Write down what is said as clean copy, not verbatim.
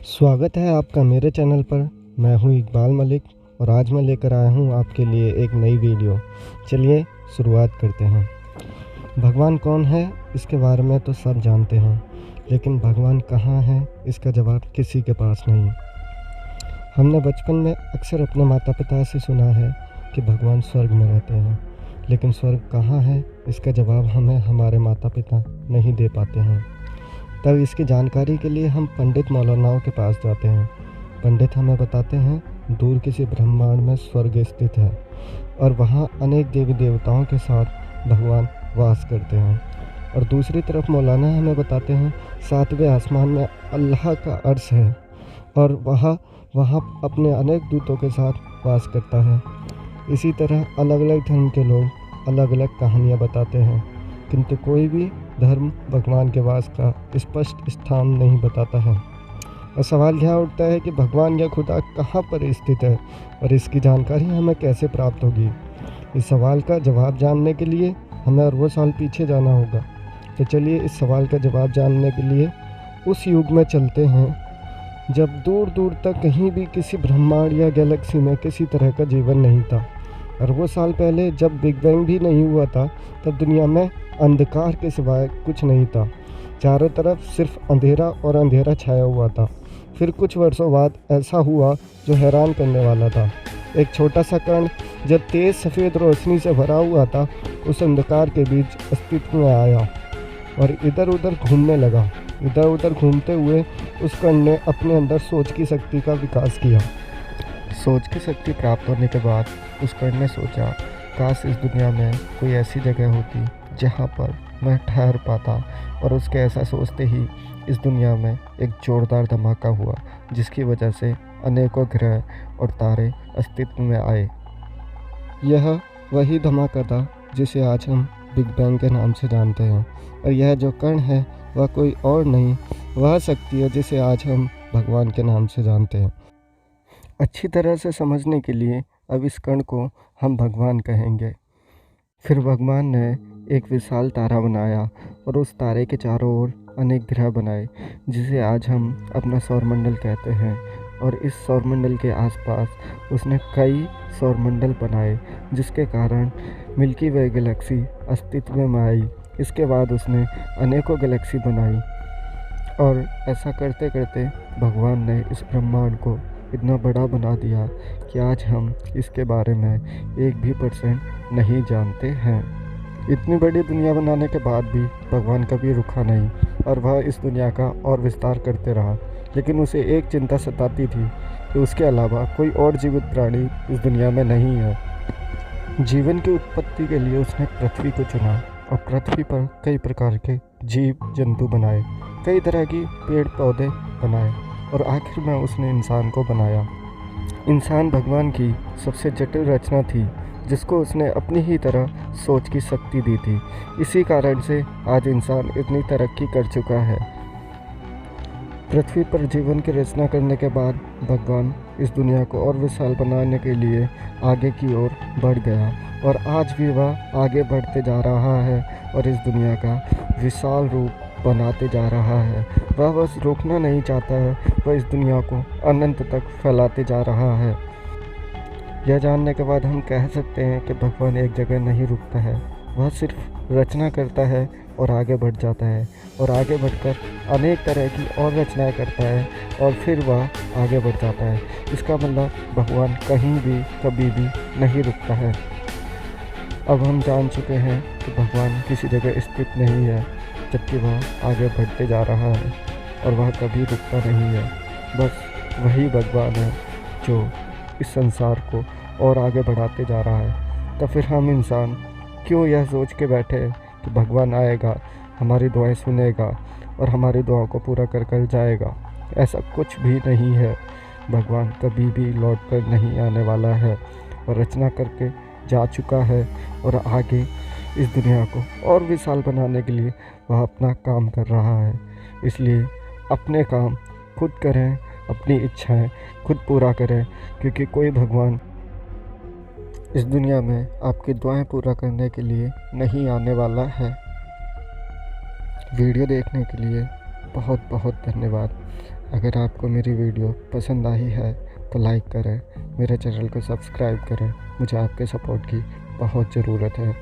स्वागत है आपका मेरे चैनल पर। मैं हूं इकबाल मलिक और आज मैं लेकर आया हूं आपके लिए एक नई वीडियो। चलिए शुरुआत करते हैं। भगवान कौन है इसके बारे में तो सब जानते हैं, लेकिन भगवान कहाँ है इसका जवाब किसी के पास नहीं। हमने बचपन में अक्सर अपने माता पिता से सुना है कि भगवान स्वर्ग में रहते हैं, लेकिन स्वर्ग कहाँ है इसका जवाब हमें हमारे माता पिता नहीं दे पाते हैं। तब इसकी जानकारी के लिए हम पंडित मौलानाओं के पास जाते हैं। पंडित हमें बताते हैं दूर किसी ब्रह्मांड में स्वर्ग स्थित है और वहाँ अनेक देवी देवताओं के साथ भगवान वास करते हैं। और दूसरी तरफ मौलाना हमें बताते हैं 7वें आसमान में अल्लाह का अर्श है और वहाँ अपने अनेक दूतों के साथ वास करता है। इसी तरह अलग अलग धर्म के लोग अलग अलग कहानियाँ बताते हैं, किंतु कोई भी धर्म भगवान के वास का स्पष्ट स्थान नहीं बताता है। और सवाल यह उठता है कि भगवान या खुदा कहाँ पर स्थित है और इसकी जानकारी हमें कैसे प्राप्त होगी। इस सवाल का जवाब जानने के लिए हमें अरबों साल पीछे जाना होगा। तो चलिए इस सवाल का जवाब जानने के लिए उस युग में चलते हैं जब दूर दूर तक कहीं भी किसी ब्रह्मांड या गैलेक्सी में किसी तरह का जीवन नहीं था। अरबों साल पहले जब बिग बैंग भी नहीं हुआ था, तब दुनिया में अंधकार के सिवाय कुछ नहीं था। चारों तरफ सिर्फ अंधेरा और अंधेरा छाया हुआ था। फिर कुछ वर्षों बाद ऐसा हुआ जो हैरान करने वाला था। एक छोटा सा कण जब तेज़ सफ़ेद रोशनी से भरा हुआ था, उस अंधकार के बीच अस्तित्व में आया और इधर उधर घूमने लगा। इधर उधर घूमते हुए उस कण ने अपने अंदर सोच की शक्ति का विकास किया। सोच की शक्ति प्राप्त होने के बाद उस कण ने सोचा, काश इस दुनिया में कोई ऐसी जगह होती जहाँ पर मैं ठहर पाता। और उसके ऐसा सोचते ही इस दुनिया में एक जोरदार धमाका हुआ, जिसकी वजह से अनेकों ग्रह और तारे अस्तित्व में आए। यह वही धमाका था जिसे आज हम बिग बैंग के नाम से जानते हैं। और यह जो कण है वह कोई और नहीं, वह शक्ति है जिसे आज हम भगवान के नाम से जानते हैं। अच्छी तरह से समझने के लिए अब इस कण को हम भगवान कहेंगे। फिर भगवान ने एक विशाल तारा बनाया और उस तारे के चारों ओर अनेक ग्रह बनाए, जिसे आज हम अपना सौरमंडल कहते हैं। और इस सौरमंडल के आसपास उसने कई सौरमंडल बनाए, जिसके कारण मिल्की वे गैलेक्सी अस्तित्व में आई। इसके बाद उसने अनेकों गैलेक्सी बनाई और ऐसा करते करते भगवान ने इस ब्रह्मांड को इतना बड़ा बना दिया कि आज हम इसके बारे में 1% नहीं जानते हैं। इतनी बड़ी दुनिया बनाने के बाद भी भगवान कभी रुका नहीं और वह इस दुनिया का और विस्तार करते रहा। लेकिन उसे एक चिंता सताती थी कि उसके अलावा कोई और जीवित प्राणी इस दुनिया में नहीं है। जीवन की उत्पत्ति के लिए उसने पृथ्वी को चुना और पृथ्वी पर कई प्रकार के जीव जंतु बनाए, कई तरह की पेड़ पौधे बनाए और आखिर में उसने इंसान को बनाया। इंसान भगवान की सबसे जटिल रचना थी, जिसको उसने अपनी ही तरह सोच की शक्ति दी थी। इसी कारण से आज इंसान इतनी तरक्की कर चुका है। पृथ्वी पर जीवन की रचना करने के बाद भगवान इस दुनिया को और विशाल बनाने के लिए आगे की ओर बढ़ गया और आज भी वह आगे बढ़ते जा रहा है और इस दुनिया का विशाल रूप बनाते जा रहा है। वह बस रोकना नहीं चाहता है, वह इस दुनिया को अनंत तक फैलाते जा रहा है। यह जानने के बाद हम कह सकते हैं कि भगवान एक जगह नहीं रुकता है, वह सिर्फ रचना करता है और आगे बढ़ जाता है और आगे बढ़कर अनेक तरह की और रचनाएं करता है और फिर वह आगे बढ़ जाता है। इसका मतलब भगवान कहीं भी कभी भी नहीं रुकता है। अब हम जान चुके हैं कि भगवान किसी जगह स्थित नहीं है, जबकि वह आगे बढ़ते जा रहा है और वह कभी रुकता नहीं है। बस वही भगवान है जो इस संसार को और आगे बढ़ाते जा रहा है। तो फिर हम इंसान क्यों यह सोच के बैठे कि भगवान आएगा, हमारी दुआएं सुनेगा और हमारी दुआओं को पूरा कर कर जाएगा। ऐसा कुछ भी नहीं है। भगवान कभी भी लौट कर नहीं आने वाला है और रचना करके जा चुका है और आगे इस दुनिया को और विशाल बनाने के लिए वह अपना काम कर रहा है। इसलिए अपने काम खुद करें, अपनी इच्छाएं खुद पूरा करें, क्योंकि कोई भगवान इस दुनिया में आपकी दुआएं पूरा करने के लिए नहीं आने वाला है। वीडियो देखने के लिए बहुत बहुत धन्यवाद। अगर आपको मेरी वीडियो पसंद आई है तो लाइक करें, मेरे चैनल को सब्सक्राइब करें। मुझे आपके सपोर्ट की बहुत ज़रूरत है।